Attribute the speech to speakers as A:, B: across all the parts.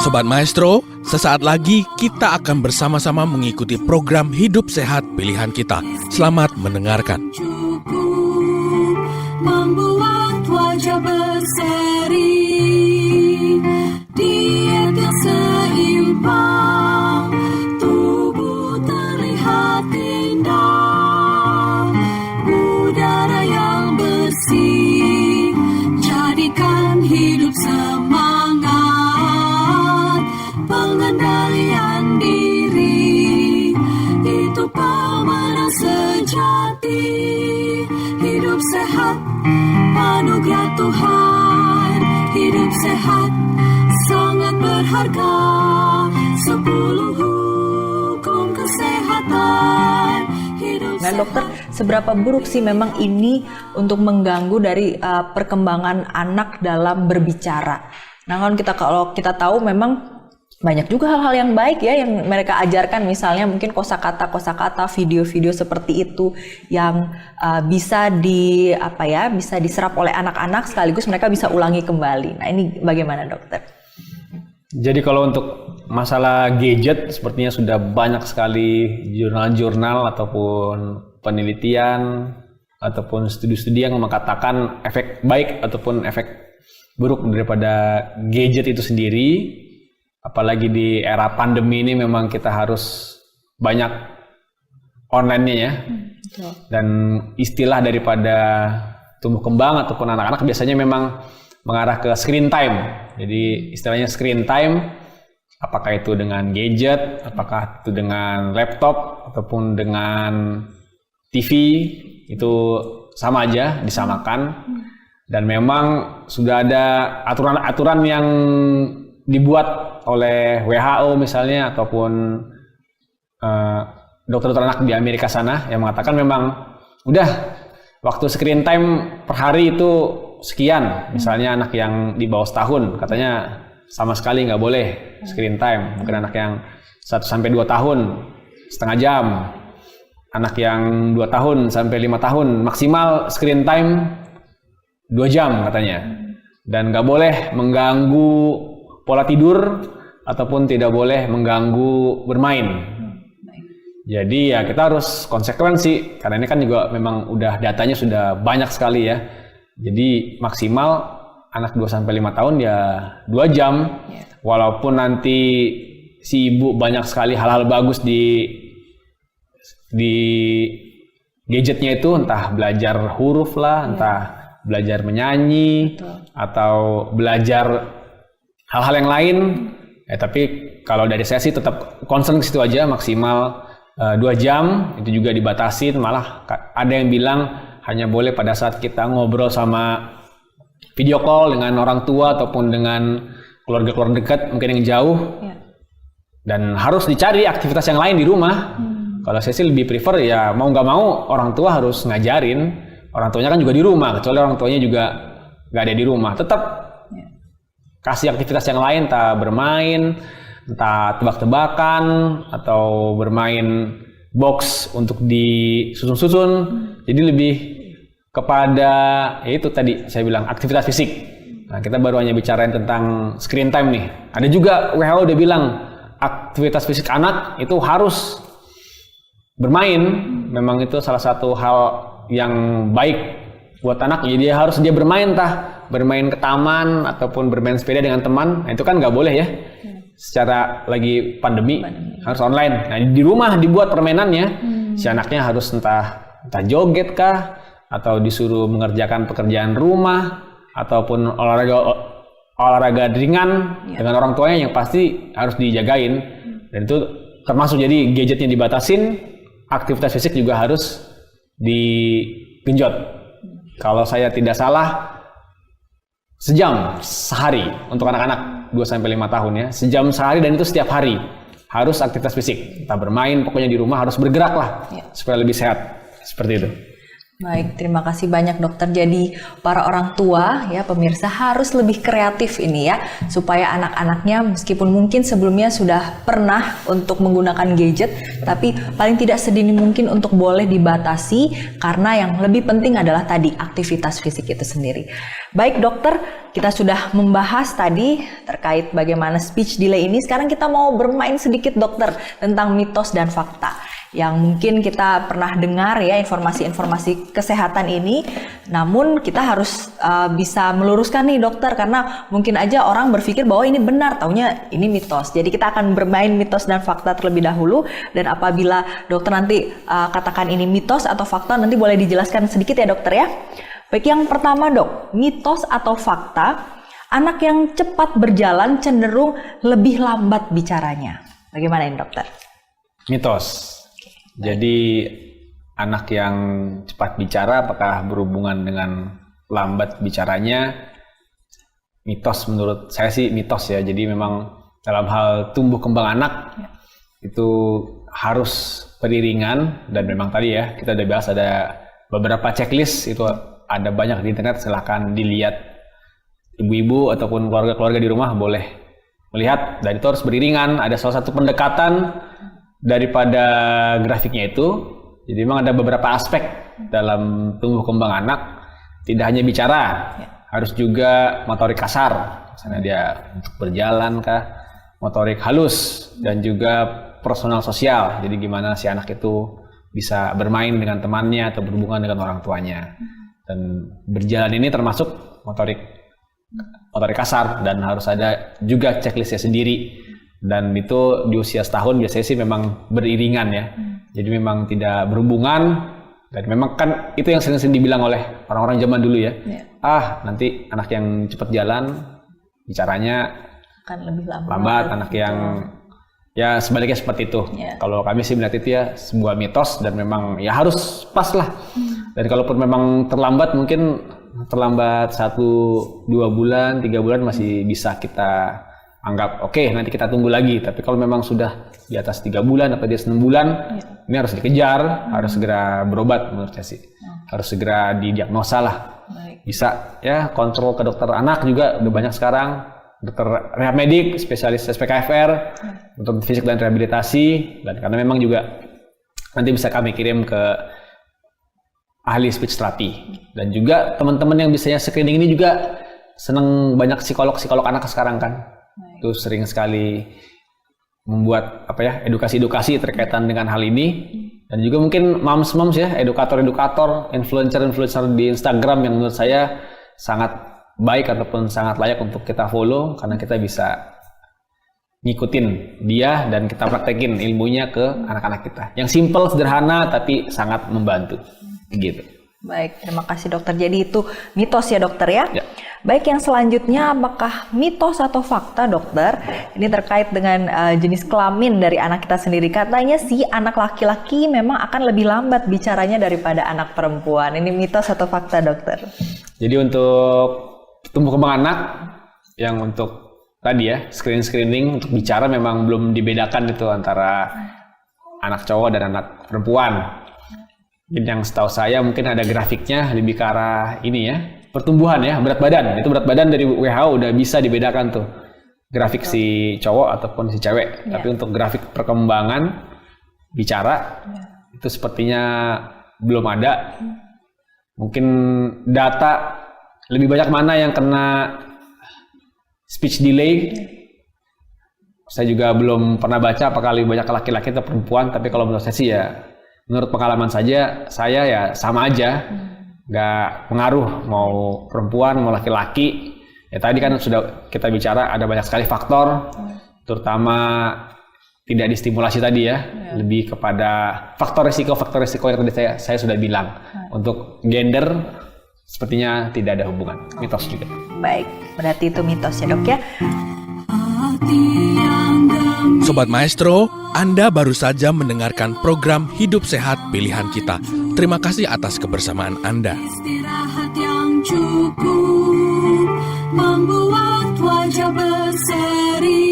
A: Sobat Maestro, sesaat lagi kita akan bersama-sama mengikuti program Hidup Sehat Pilihan Kita. Selamat mendengarkan.
B: Membuat wajah berseri, diet yang seimbang, tubuh terlihat indah, udara yang bersih, jadikan hidup semangat, pengendalian diri, itu pemenang sejati. Hidup sehat, anugerah Tuhan. Hidup sehat, sangat berharga. 10 hukum kesehatan.
C: Nah dokter, seberapa buruk sih memang ini untuk mengganggu dari perkembangan anak dalam berbicara? Nah kalau kita tahu memang banyak juga hal-hal yang baik ya yang mereka ajarkan, misalnya mungkin kosakata, video-video seperti itu yang bisa bisa diserap oleh anak-anak sekaligus mereka bisa ulangi kembali. Nah ini bagaimana dokter?
D: Jadi kalau untuk masalah gadget sepertinya sudah banyak sekali jurnal-jurnal ataupun penelitian ataupun studi-studi yang mengatakan efek baik ataupun efek buruk daripada gadget itu sendiri. Apalagi di era pandemi ini memang kita harus banyak online-nya ya. Dan istilah daripada tumbuh kembang ataupun anak-anak biasanya memang mengarah ke screen time. Jadi istilahnya screen time, apakah itu dengan gadget, apakah itu dengan laptop ataupun dengan TV, itu sama aja, disamakan. Dan memang sudah ada aturan-aturan yang dibuat oleh WHO misalnya ataupun dokter-dokter anak di Amerika sana yang mengatakan memang udah waktu screen time per hari itu sekian. Misalnya anak yang di bawah setahun katanya sama sekali nggak boleh screen time. Mungkin anak yang 1-2 tahun setengah jam, anak yang 2 tahun sampai 5 tahun maksimal screen time 2 jam katanya. Dan nggak boleh mengganggu pola tidur ataupun tidak boleh mengganggu bermain. Jadi ya kita harus konsekuensi karena ini kan juga memang udah datanya sudah banyak sekali ya. Jadi maksimal anak 2-5 tahun ya 2 jam. Walaupun nanti si ibu banyak sekali hal-hal bagus di gadgetnya itu, entah belajar huruf lah, entah belajar menyanyi, atau belajar hal-hal yang lain, tapi kalau dari saya sih tetap concern ke situ aja, maksimal 2 jam, itu juga dibatasin, malah ada yang bilang hanya boleh pada saat kita ngobrol sama video call dengan orang tua ataupun dengan keluarga-keluarga dekat, mungkin yang jauh, dan harus dicari aktivitas yang lain di rumah. Kalau saya sih lebih prefer ya mau nggak mau orang tua harus ngajarin, orang tuanya kan juga di rumah, kecuali orang tuanya juga nggak ada di rumah, tetap kasih aktivitas yang lain, entah bermain, entah tebak-tebakan, atau bermain box untuk disusun-susun. Jadi lebih kepada, ya itu tadi saya bilang, aktivitas fisik. Nah, kita baru hanya bicarain tentang screen time nih. Ada juga WHO udah bilang, aktivitas fisik anak itu harus bermain. Memang itu salah satu hal yang baik buat anak. Jadi dia bermain, bermain ke taman ataupun bermain sepeda dengan teman. Nah, itu kan nggak boleh ya. Secara lagi pandemi harus online. Nah, di rumah dibuat permainannya. Si anaknya harus entah joget kah, atau disuruh mengerjakan pekerjaan rumah, ataupun olahraga ringan dengan orang tuanya yang pasti harus dijagain. Dan itu termasuk jadi gadgetnya dibatasin, aktivitas fisik juga harus digenjot. Kalau saya tidak salah, sejam sehari untuk anak-anak 2-5 tahun ya, sejam sehari, dan itu setiap hari harus aktivitas fisik, entah bermain, pokoknya di rumah harus bergerak lah supaya lebih sehat, seperti itu.
C: Baik, terima kasih banyak dokter. Jadi para orang tua ya pemirsa harus lebih kreatif ini ya supaya anak-anaknya meskipun mungkin sebelumnya sudah pernah untuk menggunakan gadget tapi paling tidak sedini mungkin untuk boleh dibatasi karena yang lebih penting adalah tadi aktivitas fisik itu sendiri. Baik dokter, kita sudah membahas tadi terkait bagaimana speech delay ini. Sekarang kita mau bermain sedikit dokter tentang mitos dan fakta yang mungkin kita pernah dengar ya informasi-informasi kesehatan ini, namun kita harus bisa meluruskan nih dokter karena mungkin aja orang berpikir bahwa ini benar, taunya ini mitos. Jadi kita akan bermain mitos dan fakta terlebih dahulu, dan apabila dokter nanti katakan ini mitos atau fakta nanti boleh dijelaskan sedikit ya dokter ya. Baik, yang pertama dok, mitos atau fakta, anak yang cepat berjalan cenderung lebih lambat bicaranya. Bagaimana ini dokter?
D: Mitos. Jadi anak yang cepat bicara apakah berhubungan dengan lambat bicaranya? Mitos, menurut saya sih mitos ya. Jadi memang dalam hal tumbuh kembang anak itu harus beriringan, dan memang tadi ya kita udah bahas ada beberapa checklist, itu ada banyak di internet, silahkan dilihat. Ibu-ibu ataupun keluarga-keluarga di rumah boleh melihat, dan itu harus beriringan. Ada salah satu pendekatan daripada grafiknya itu. Jadi memang ada beberapa aspek dalam tumbuh kembang anak, tidak hanya bicara, harus juga motorik kasar, misalnya dia untuk berjalan kah, motorik halus, dan juga personal sosial. Jadi gimana si anak itu bisa bermain dengan temannya atau berhubungan dengan orang tuanya. Dan berjalan ini termasuk motorik kasar, dan harus ada juga checklistnya sendiri. Dan itu di usia setahun biasanya sih memang beriringan ya. Jadi memang tidak berhubungan, dan memang kan itu yang sering dibilang oleh orang-orang zaman dulu ya. Nanti anak yang cepat jalan bicaranya
C: Akan lebih
D: lambat, anak yang ya sebaliknya seperti itu. Kalau kami sih melihat itu ya sebuah mitos, dan memang ya harus pas lah. Dan kalaupun memang terlambat, mungkin terlambat 1-2 bulan, 3 bulan masih bisa kita anggap oke, nanti kita tunggu lagi. Tapi kalau memang sudah di atas 3 bulan atau di atas 6 bulan, ini harus dikejar, harus segera berobat menurut saya sih. Harus segera didiagnosa lah. Bisa ya kontrol ke dokter anak juga udah banyak sekarang, dokter rehab medik, spesialis SPKFR untuk fisik dan rehabilitasi. Dan karena memang juga nanti bisa kami kirim ke ahli speech therapy. Dan juga teman-teman yang biasanya screening ini juga seneng, banyak psikolog anak sekarang kan. Itu sering sekali membuat edukasi-edukasi terkaitan dengan hal ini. Dan juga mungkin moms ya, edukator-edukator, influencer di Instagram yang menurut saya sangat baik ataupun sangat layak untuk kita follow, karena kita bisa ngikutin dia dan kita praktekin ilmunya ke anak-anak kita. Yang simple, sederhana, tapi sangat membantu gitu.
C: Baik, terima kasih dokter. Jadi itu mitos ya dokter ya? Baik, yang selanjutnya apakah mitos atau fakta dokter? Ini terkait dengan jenis kelamin dari anak kita sendiri. Katanya sih anak laki-laki memang akan lebih lambat bicaranya daripada anak perempuan. Ini mitos atau fakta dokter? Jadi
D: untuk tumbuh kembang anak, yang untuk tadi ya screening untuk bicara memang belum dibedakan itu antara anak cowok dan anak perempuan. Yang setahu saya mungkin ada grafiknya lebih ke arah ini ya, pertumbuhan ya, berat badan. Itu berat badan dari WHO udah bisa dibedakan tuh, grafik si cowok ataupun si cewek. Tapi untuk grafik perkembangan bicara itu sepertinya belum ada. Mungkin data lebih banyak mana yang kena speech delay. Saya juga belum pernah baca apakah lebih banyak laki-laki atau perempuan, tapi kalau menurut saya sih ya, menurut pengalaman saja, saya ya sama aja, nggak pengaruh mau perempuan mau laki-laki. Ya tadi kan sudah kita bicara ada banyak sekali faktor, terutama tidak distimulasi tadi ya, lebih kepada faktor risiko yang tadi saya sudah bilang. Untuk gender sepertinya tidak ada hubungan, mitos juga.
C: Baik, berarti itu mitos ya dok ya.
A: Sobat Maestro, Anda baru saja mendengarkan program Hidup Sehat Pilihan Kita. Terima kasih atas kebersamaan Anda.
B: Istirahat yang cukup membuat wajah berseri.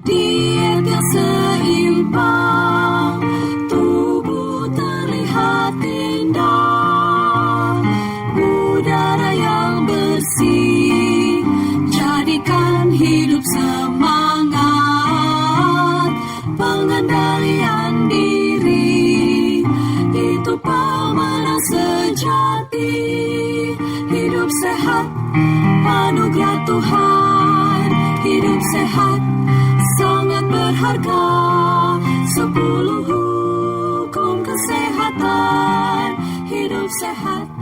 B: Diet yang seimbang, tubuh terlihat indah, udara yang bersih, jadikan hidup semangat, pengendalian diri, itu pemenang sejati. Hidup sehat, anugerah Tuhan, hidup sehat, sangat berharga. 10 hukum kesehatan, hidup sehat.